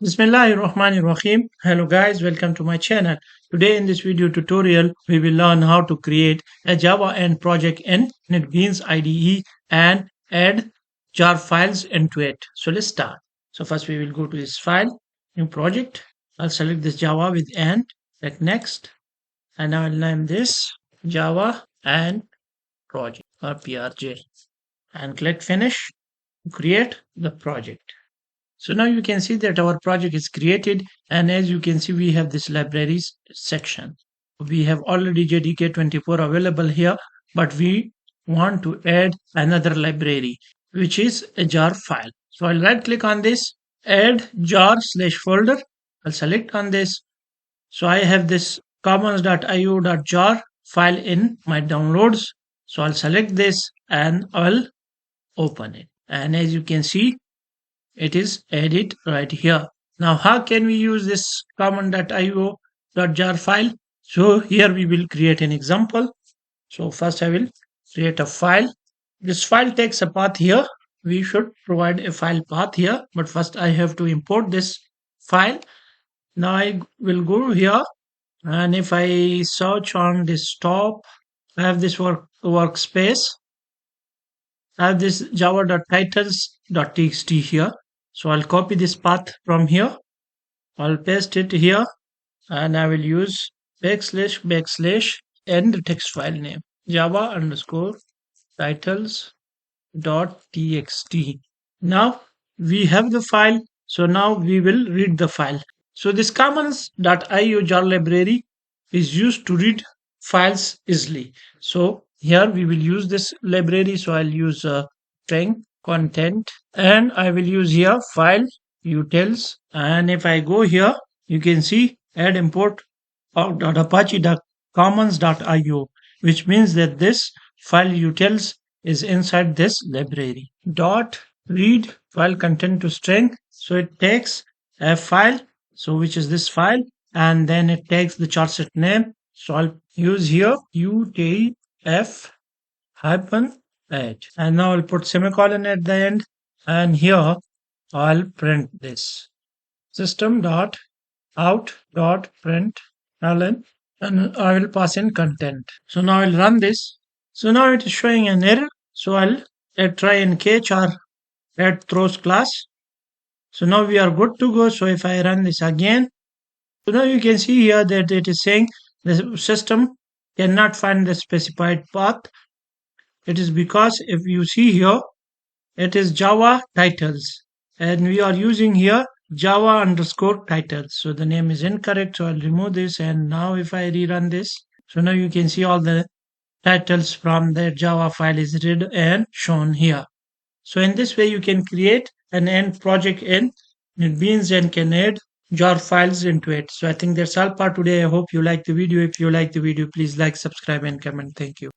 Bismillahirrahmanirrahim. Hello guys, welcome to my channel. Today in this video tutorial, we will learn how to create a Java end project in NetBeans IDE and add jar files into it. So let's start. So first we will go to this file, new project. I'll select this Java with end, click next, and I will name this Java and project or PRJ and click finish to create the project. So now you can see that our project is created, and as you can see we have this libraries section. We have already JDK24 available here, but we want to add another library which is a jar file. So I'll right click on this, add jar/folder. I'll select on this. So I have this commons.io.jar file in my downloads. So I'll select this and I'll open it. And as you can see, it is added right here. Now how can we use this common.io.jar file? So here we will create an example. So first I will create a file. This file takes a path here. We should provide a file path here, but first I have to import this file. Now I will go here, and if I search on desktop, I have this workspace. I have this java.titles.txt here. So I'll copy this path from here. I'll paste it here, and I will use \\, and the text file name java_titles.txt. Now we have the file. So now we will read the file. So this commons.io jar library is used to read files easily. So here we will use this library. So I'll use string content, and I will use here file utils. And if I go here, you can see add import .apache.commons.io, which means that this file utils is inside this library. Read file content to string. So it takes a file, so which is this file, and then it takes the charset name. So I'll use here utf-add, and now I'll put semicolon at the end, and here I'll print this system.out.println, and I will pass in content. So now I'll run this. So now it is showing an error. So I'll try and catch or add throws class. So now we are good to go. So if I run this again, so now you can see here that it is saying the system cannot find the specified path. It is because if you see here, it is Java titles, and we are using here Java_titles. So the name is incorrect. So I'll remove this, and now if I rerun this, so now you can see all the titles from the Java file is read and shown here. So in this way you can create an end project in NetBeans and can add jar files into it. So I think that's all for today. I hope you like the video. If you like the video, please like, subscribe and comment. Thank you.